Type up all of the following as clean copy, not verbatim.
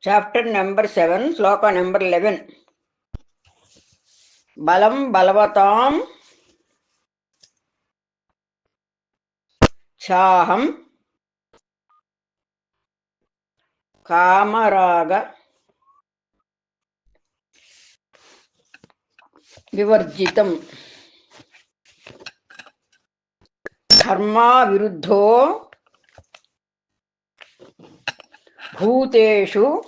Chapter number 7, Sloka number 11. Balam balavatam chaham kamaraga vivarjitam dharma viruddho bhuteshu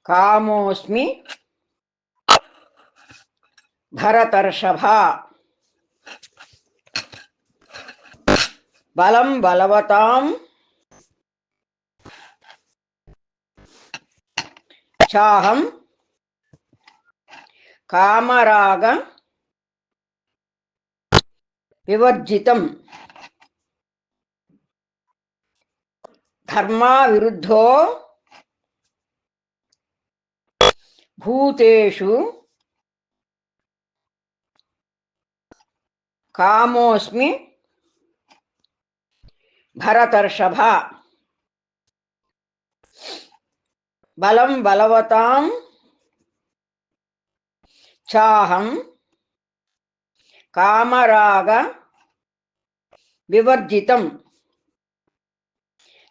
kamosmi bharatarshava. Balam balavatam chaham kamaraga vivarjitam dharma viruddho bhuteshu kamosmi bharatarshava. బలం బలవతాం చాహం కామరాగ వివర్జితం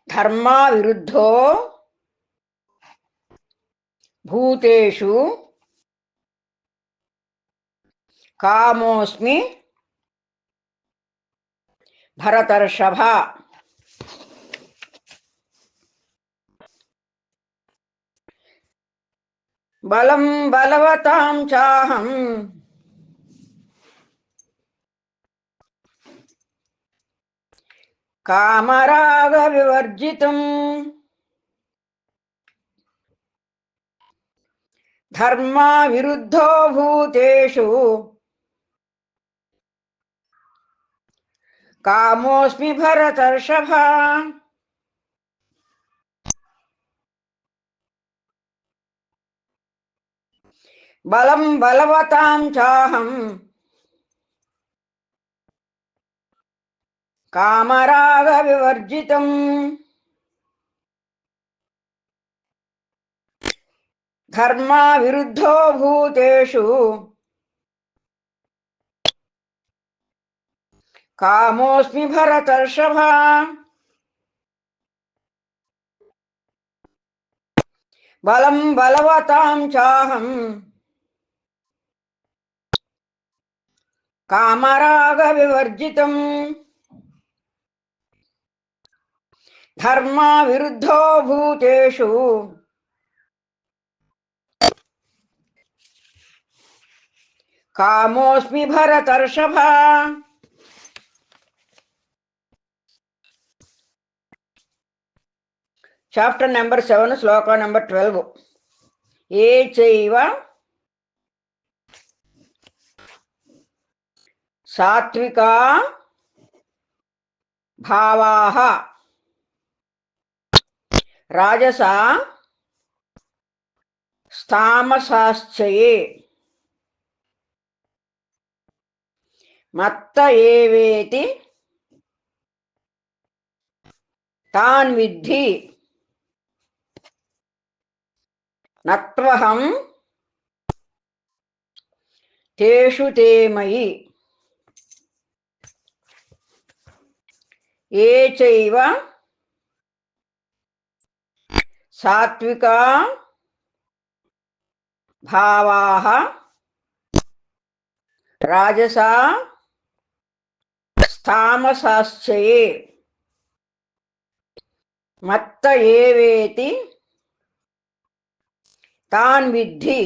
ధర్మా విరుద్ధో భూతేషు కామోస్మి భరతర్షభ. బలం బలవతాం చాహం కామరాగ వివర్జితం ధర్మా విరుద్ధో భూతేషు కామోస్మి భరతర్షభ. బలం బలవతాం చాహం కామరాగ వివర్జితం ధర్మా విరుద్ధో భూతేషు కామోస్మి భరతర్షభ. బలం బలవతాం చాహం కామరాగ వివర్జితం ధర్మా విరుద్ధో భూతేషు కామోస్మి భరతర్షభ. Chapter number 7, శ్లోక number 12. ఏ చైవ సాత్వికా భావాః రాజసా తామసాశ్చయే మత్త ఏవేతి తాన్ విద్ధి నత్వహం తేషు తే మయి. ఏ చైవ సాత్వికా భావాః రాజసా తామసాశ్చయే మత్త ఏవేతి తాన్ విద్ధి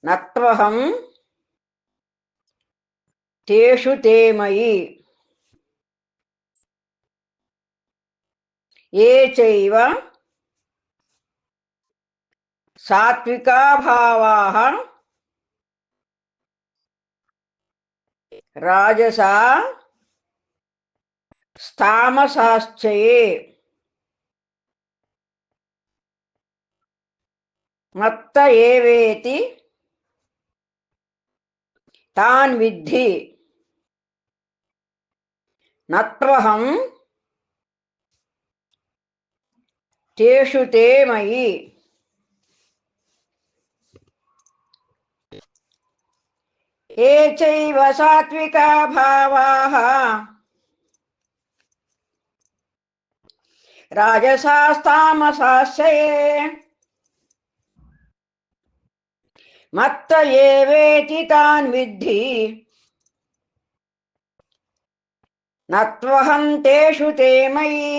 నత్వహం తేషు తే మయి. ఏ చైవ సాత్వికా భావాః రాజసా తామసాశ్చయే మత్త ఏవేతి తాన్ విద్ధి నత్వహం తేషు తే మయి ఏ చైవ సాత్వికా భావాః రాజసాస్తామసాశ్చయే మత్త ఏవేతి తాన్ విద్ధి నత్వహం తేషు తే మయి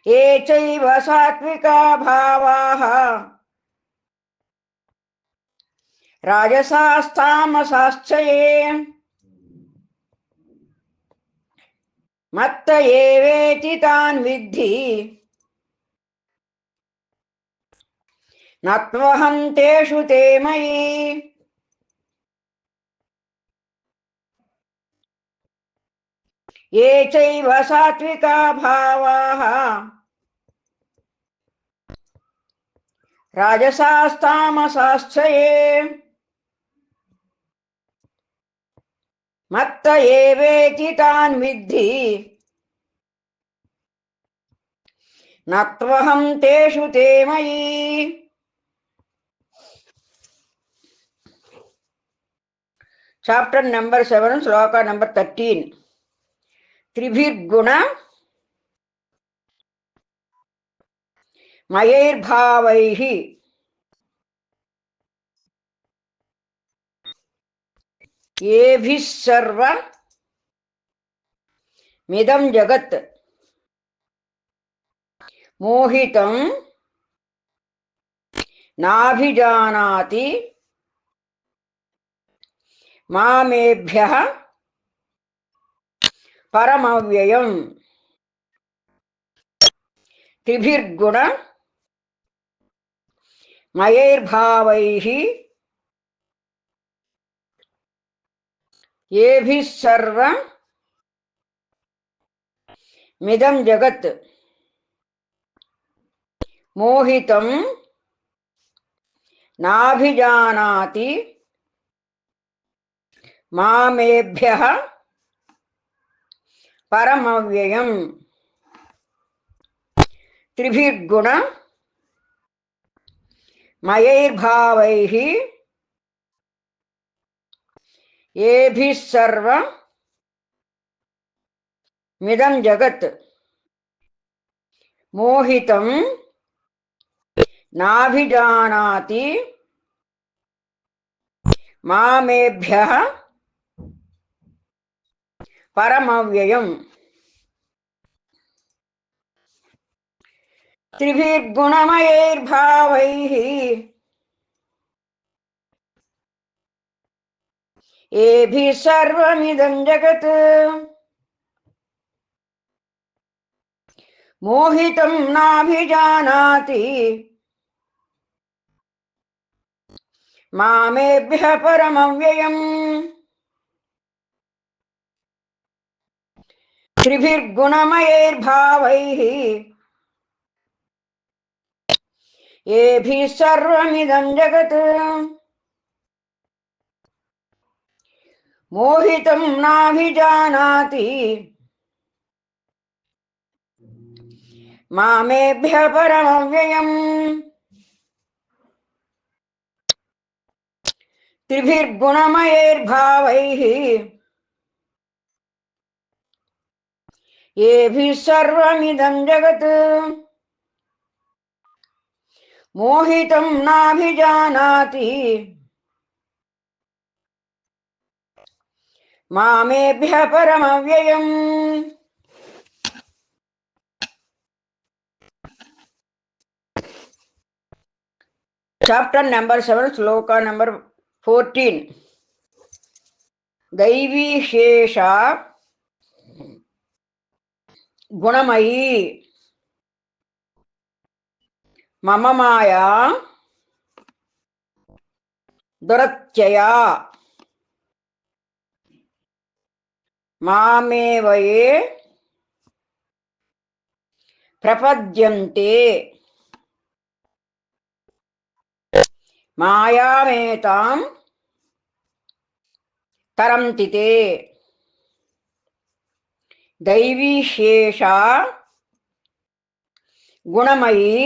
ఏ చైవ సాత్వికా భావాః రాజసాస్తామసాశ్చయే మత్త ఏవేతి తాన్ విద్ధి నత్వహం తేషు తే మయి ఏ చైవ సాత్వికా భావాః రాజసాస్తామసాశ్చయే మత్త ఏవేతి తాన్ విద్ధి నత్వహం తేషు తే మయి. చాప్టర్ నెంబర్ 7, శ్లోక నెంబర్ 13. త్రిభిర్గుణ మయైర్భావైః ఏభిః సర్వమిదం జగత్ మోహితం నాభిజానాతి మామేభ్యః పరమవ్యయం. త్రిభిర్గుణ మయైర్భావైః ఏభిః సర్వమిదం జగత్ మోహితం నాభిజానాతి మామేభ్యః పరమవ్యయం. త్రిభిర్గుణ మయైర్భావైః ఏభిః సర్వమిదం జగత్ మోహితం నాభిజానాతి మామేభ్యః పరమవ్యయం. త్రిభిర్గుణమయైర్భావైః ఏభిః సర్వమిదం జగత్ మోహితం నాభిజానాతి మామేభ్యః పరమవ్యయం. త్రిభిర్గుణమయైర్భావైః ఏభిః సర్వమిదం జగత్ మోహితం నాభిజానాతి మామేభ్యః పరమవ్యయం. త్రిభిర్గుణమయైర్భావైః ఏభిః సర్వమిదం జగత్ మోహితం నాభిజానాతి మామేభ్యః పరమవ్యయం. చాప్టర్ నెంబర్ 7, శ్లోక నెంబర్ 14. దైవీశేష గుణమయీ మమ మాయా దురత్యయా మామేవయే ప్రపద్యంతే మాయామేతాం తరంతి తే. दैवीशेषा गुणमयी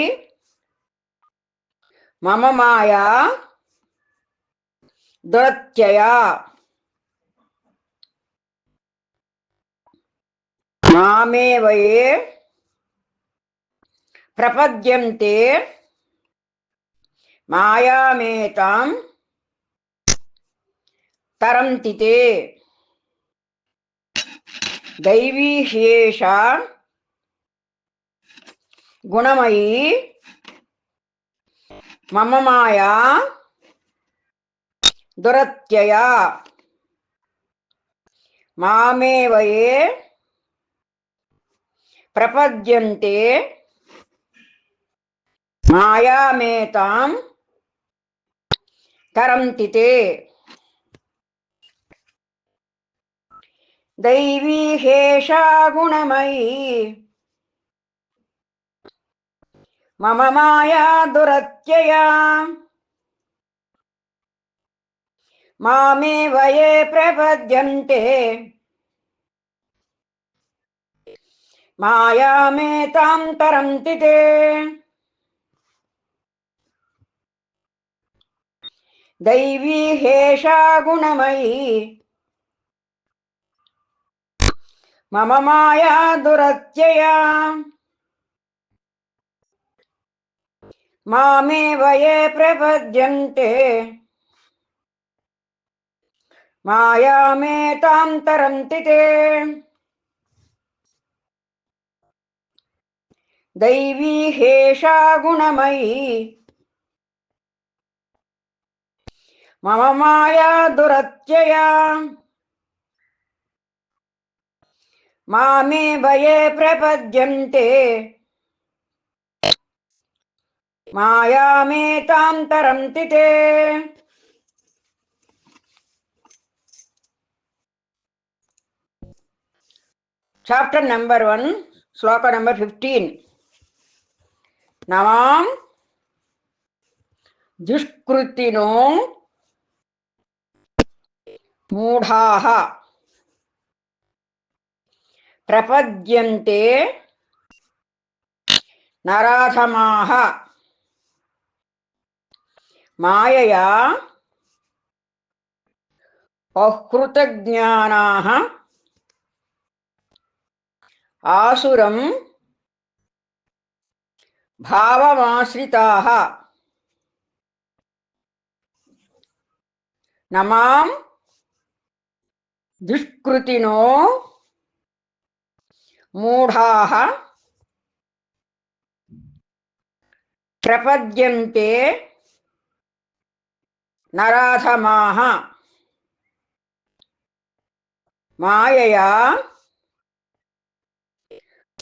मम माया दुरत्यया मामेव ये प्रपद्यन्ते मायामेतां तरन्ति ते दैवीशेषा गुणमयी मम माया दुरत्यया मामेव ये प्रपद्यन्ते मायामेतां तरन्ति ते दैवीशेषा गुणमयी मम माया दुरत्यया मामेव ये प्रपद्यन्ते मायामेतां तरन्ति ते दैवीशेषा गुणमयी मम माया दुरत्यया मामेव ये प्रपद्यन्ते मायामेतां तरन्ति ते दैवीशेषा गुणमयी मम माया दुरत्यया मामेव ये प्रपद्यन्ते मायामेतां तरन्ति ते Chapter number 1, Sloka number 15. Namam Dushkrutino Mudhaha Prapadyante Narathamaha Mayaya Ahkrutajnanaha Asuram Bhavamasritaha Namam Dushkrutino Mudhaha Prapadyante Narathamaha Mayaya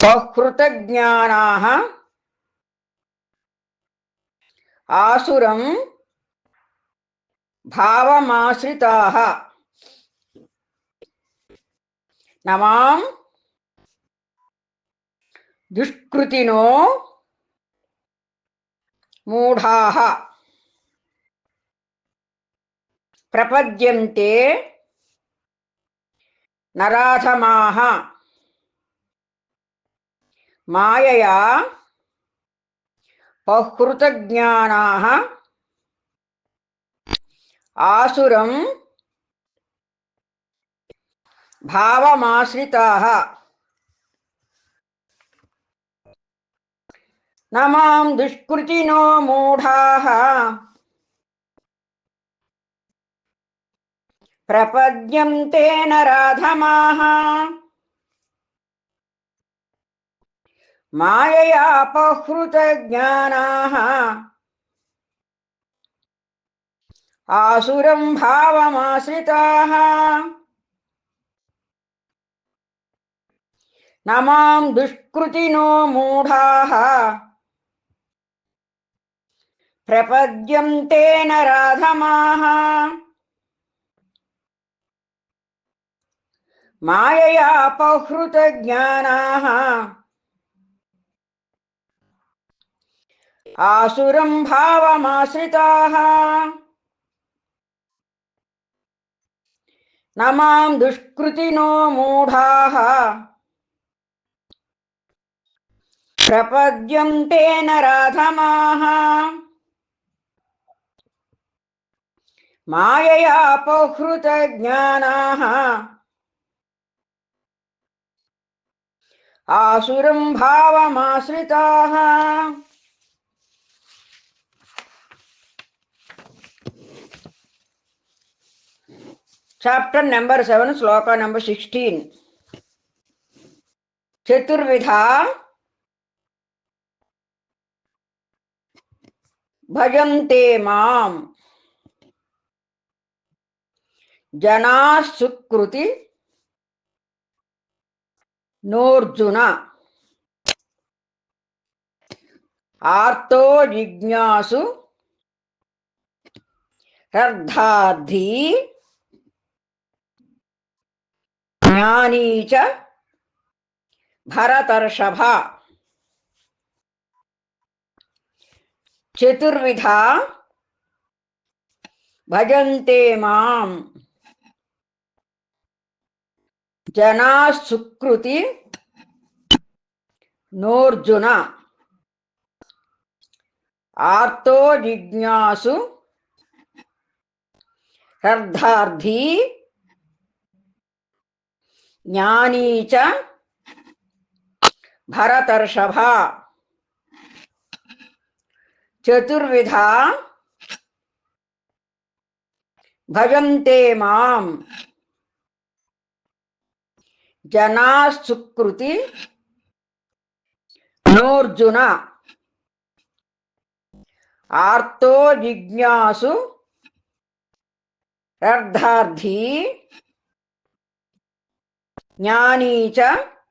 Ahkrutajnanaha Asuram Bhavamasritaha Namam Dushkrutino Mudhaha Prapadyante Narathamaha Mayaya Ahkrutajnanaha Asuram Bhavamasritaha Namam Dushkrutino Mudhaha Prapadyante Narathamaha Mayaya Ahkrutajnanaha Asuram Bhavamasritaha Namam Dushkrutino Mudhaha Prapadyante Narathamaha Mayaya Ahkrutajnanaha Asuram Bhavamasritaha Namam Dushkrutino Mudhaha ప్రపద్యంతే నరాధమాః మాయయా అపహృత జ్ఞానాః ఆసురం భావమాశ్రితాః. Chapter number 7, శ్లోక number 16. చతుర్విధా భజంతే మాం జనాః సుకృతి నోర్జున ఆర్తో జిజ్ఞాసు అర్థార్థీ జ్ఞానీ చ భరతర్షభ. చతుర్విధా భజంతే మాం జనాః సుకృతి నోర్జున ఆర్తో జిజ్ఞాసు అర్థార్థీ జ్ఞానీ చ భరతర్షభ. చతుర్విధా భజంతే మాం జనాః సుకృతి నోర్జున ఆర్తో జిజ్ఞాసు అర్థార్థీ జ్ఞానీ చ భరతర్షభ.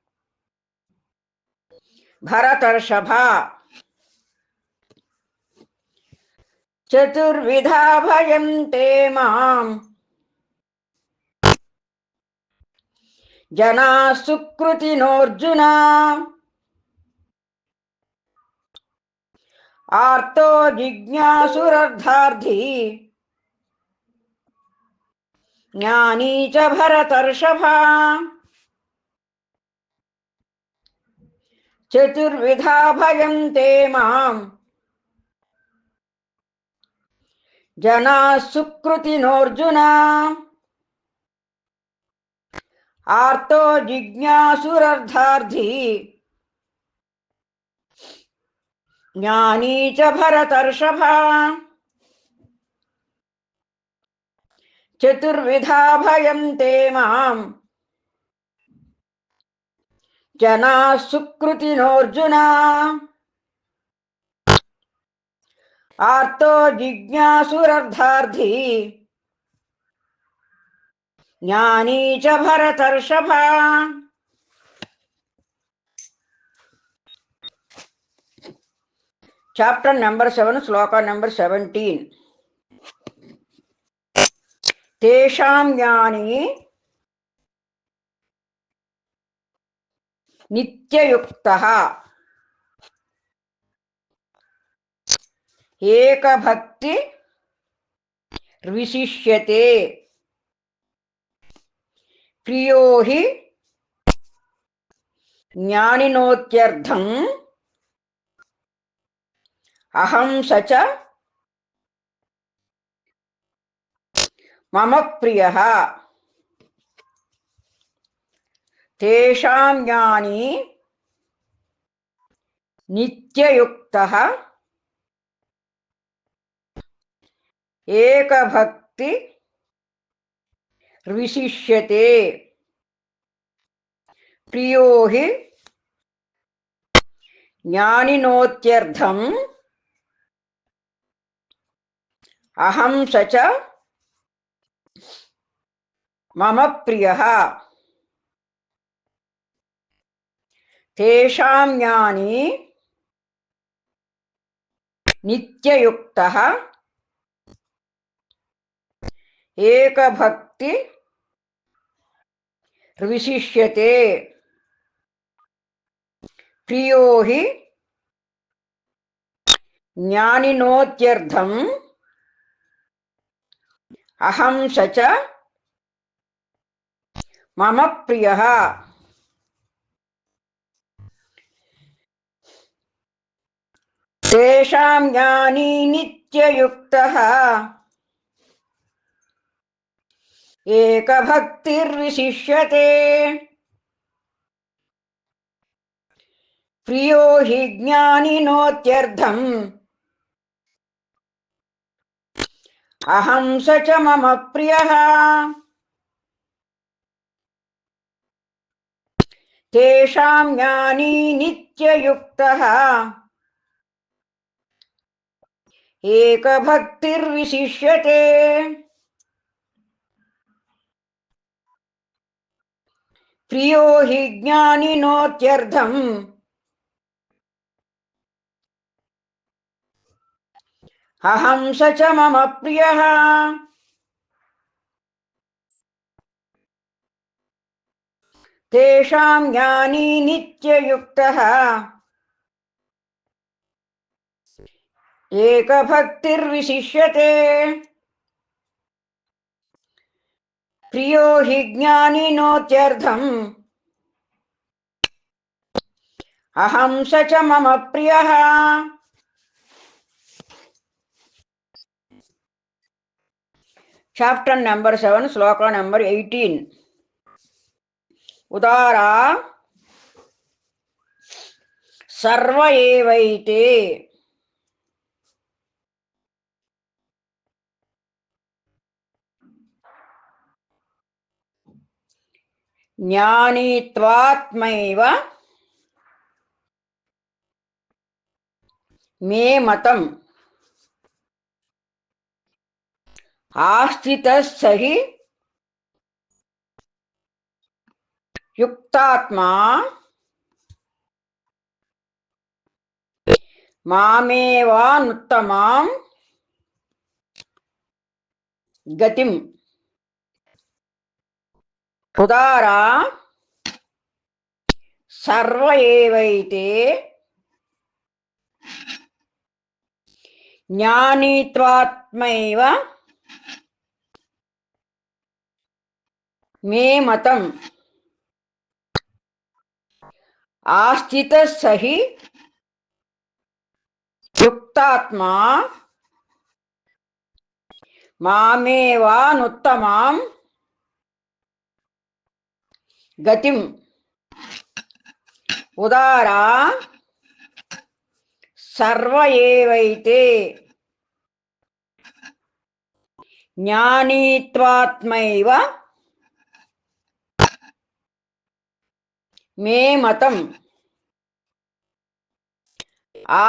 చతుర్విధా భజంతే మాం జనాః సుకృతి నోర్జున ఆర్తో జిజ్ఞాసురర్థార్థీ జ్ఞానీ చ భరతర్షభ. చతుర్విధా భజంతే మాం జనాః సుకృతి నోర్జున ఆర్తో జిజ్ఞాసురర్థార్థీ జ్ఞానీ చ భరతర్షభ. చతుర్విధా భజంతే మాం జనాః సుకృతి నోర్జున ఆర్తో జిజ్ఞాసురర్థార్థీ జ్ఞానీ చ భరతర్షభ. చాప్టర్ నెంబర్ 7, శ్లోక నెంబర్ 17. తేషాం జ్ఞాని నిత్యయుక్తః ఏకభక్తి విశిష్యతే ప్రియో హి జ్ఞానినోత్యర్థం అహం సచ మమ ప్రియః. తేషాం జ్ఞాని నిత్యయుక్తః ఏకభక్తి విశిష్యతే ప్రియో హి జ్ఞానినోత్యర్థం అహం సచ మమ ప్రియః. తేషాం జ్ఞాని నిత్యయుక్తః ఏకభక్తి విశిష్యతే ప్రియో హి జ్ఞానినోత్యర్థం అహం సచ మమ ప్రియః. తేషాం జ్ఞానీ నిత్యయుక్తః ఏకభక్తిర్విశిష్యతే ప్రియో హి జ్ఞానినోత్యర్థం అహం స చ మమ ప్రియః తేషాం జ్ఞానీ నిత్యయుక్తః ఏకభక్తిర్విశిష్యతే ప్రియో హి జ్ఞానినోత్యర్థం అహం స చ మమ ప్రియః తేషాం జ్ఞానీ నిత్యయుక్తః ఏకభక్తిర్విశిష్యతే ప్రియో హి జ్ఞానినోత్యర్థం అహం స చ మమ ప్రియః. చాప్టర్ నెంబర్ 7 శ్లోక నెంబర్ 18. ఉదారా సర్వ ఏవైతే జ్ఞానిత్వాత్మైవ మే మతం ఆస్థితః సహి యుక్తాత్మా మామేవానుత్తమాం గతిం. ఉదారా సర్వ ఏవైతే జ్ఞానిత్వాత్మైవ మే మతం ఆస్థితః సహి యుక్తాత్మా మామేవానుత్తమాం గతిం. ఉదారా సర్వ ఏవైతే జ్ఞానిత్వాత్మైవ మే మతం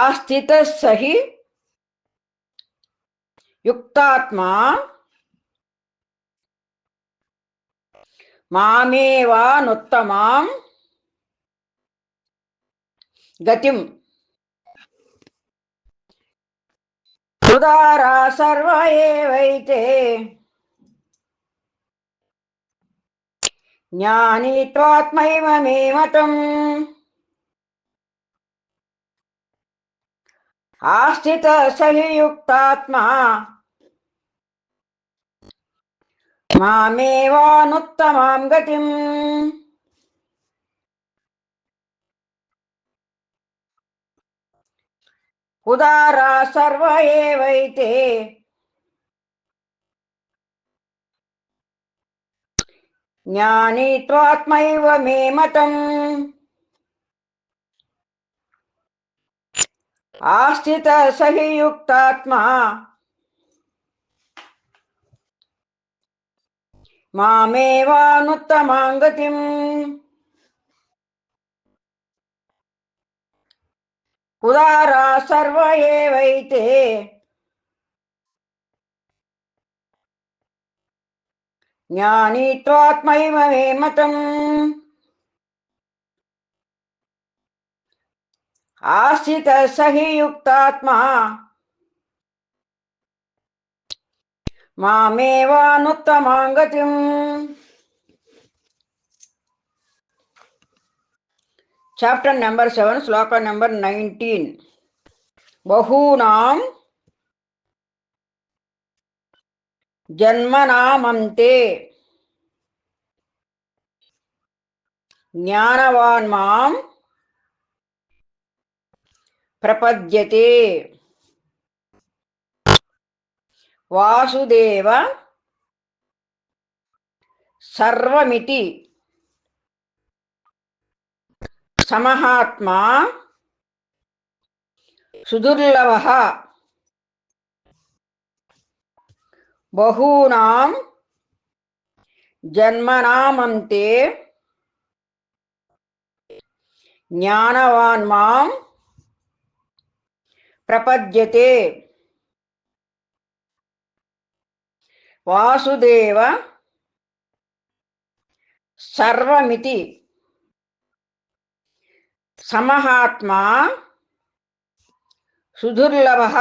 ఆస్థితః సహి యుక్తాత్మా మామేవానుత్తమాం గతిం. ఉదారా సర్వ ఏవైతే జ్ఞానిత్వాత్మైవ మే మతం ఆస్థితః సహి యుక్తాత్మా మామేవానుత్తమాం గతిం. ఉదారా సర్వ ఏవైతే జ్ఞానిత్వాత్మైవ మే మతం ఆస్థితః సహి యుక్తాత్మా మామేవానుత్తమాం గతిం. ఉదారా సర్వ ఏవైతే జ్ఞానిత్వాత్మైవ మే మతం ఆస్థితః సహి యుక్తాత్మా మామేవానుత్తమాం గతిం. చాప్టర్ నెంబర్ 7 శ్లోక నెంబర్ 19. బహూనాం జన్మనామంతే జ్ఞానవాన్ మాం ప్రపద్యతే వాసుదేవ సర్వమితి సమహాత్మా సుదుర్లభః బహూనాం జన్మనామంతే జ్ఞానవాన్ మాం ప్రపద్యతే వాసుదేవ సర్వమితి సమహాత్మా సుదుర్లభః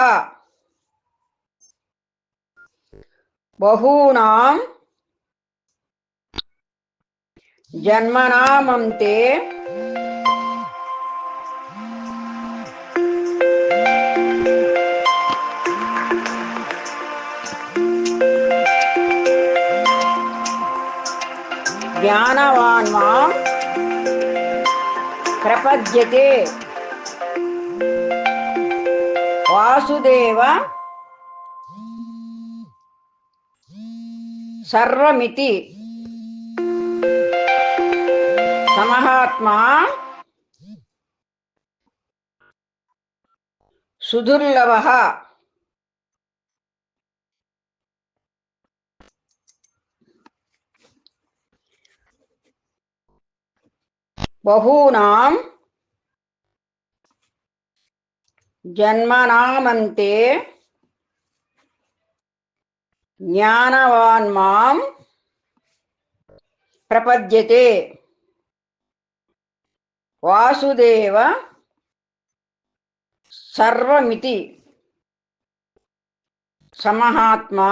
బహూనాం జన్మనామంతే జ్ఞానవాన్ మాం ప్రపద్యతే వాసుదేవ సర్వమితి సమహాత్మా సుదుర్లభః బహూనాం జన్మనామంతే జ్ఞానవాన్ మాం ప్రపద్యతే వాసుదేవ సర్వమితి సమహాత్మా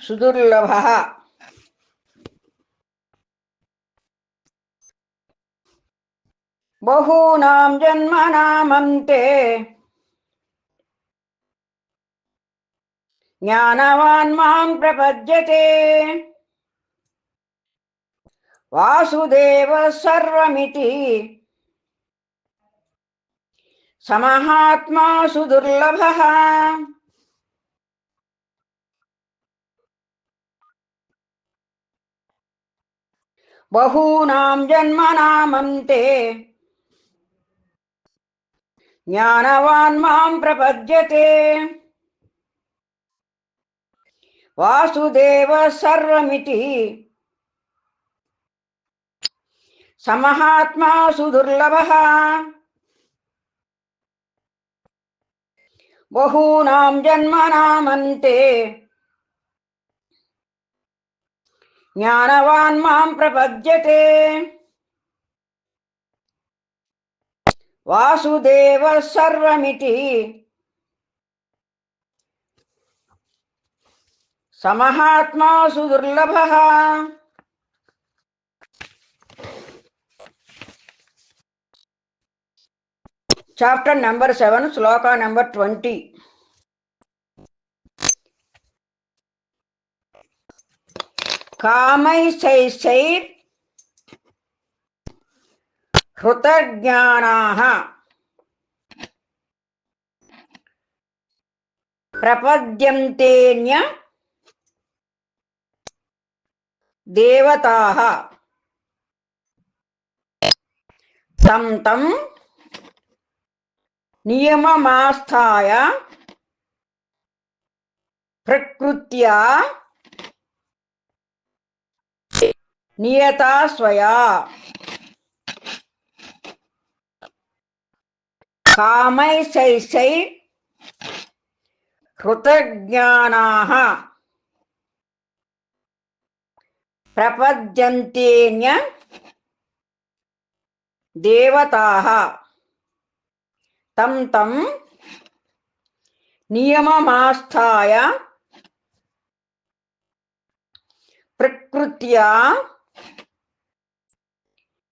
సుదుర్లభః బహూనాం జన్మనామంతే జ్ఞానవాన్ మాం ప్రపద్యతే వాసుదేవ సర్వమితి సమహాత్మా సుదుర్లభః బహూనాం జన్మనామంతే జ్ఞానవాన్ మాం ప్రపద్యతే వాసుదేవ సర్వమితి సమహాత్మా సుదుర్లభః బహూనాం జన్మనామంతే జ్ఞానవాన్ మాం ప్రపద్యతే వాసుదేవ సర్వమితి సమహాత్మా సుదుర్లభః చాప్టర్ నెంబర్ 7 శ్లోక నెంబర్ 20 కామైశ్చైర్ హృతజ్ఞానాః ప్రపద్యంతేన్య దేవతాః తం తం నియమమాస్థాయ ప్రకృత్యా నియతా స్వయా కామైశ్చైర్ హృతజ్ఞానాః ప్రపద్యంతేన్య దేవతాః తం తం నియమమాస్థాయ ప్రకృత్యా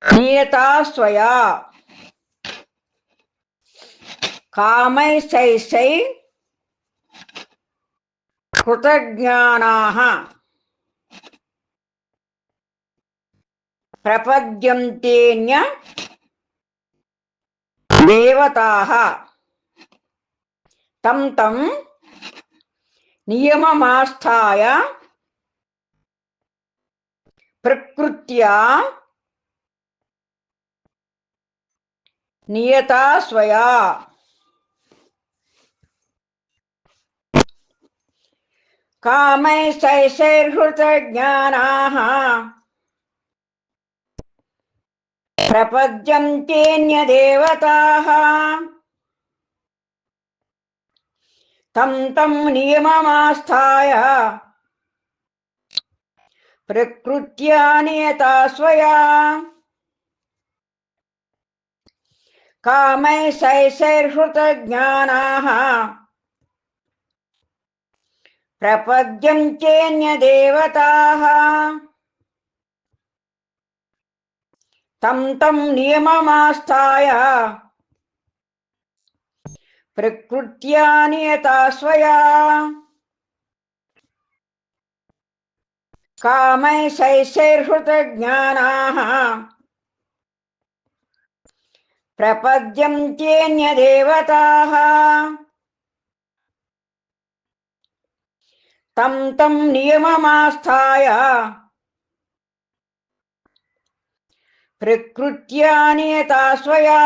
నియతా స్వయా కామైశ్చైర్ హృతజ్ఞానాః ప్రపద్యంతేన్య దేవతాః తం తం నియమమాస్థాయ ప్రకృత్యా నియతా స్వయా కామైస్తైర్హృతజ్ఞానాః ప్రపద్యంతేన్యదేవతాః తం తం నియమమాస్థాయ ప్రకృత్యా నియతా స్వయా కామైస్తైర్హృతజ్ఞానాః ప్రపద్యంతేన్యదేవతాః తం తం నియమమాస్థాయ ప్రకృత్యా నియతా స్వయా కామైస్తైర్హృతజ్ఞానాః ప్రపద్యంతేన్యదేవతాః తం తం నియమమాస్థాయ ప్రకృత్యా నియతా స్వయా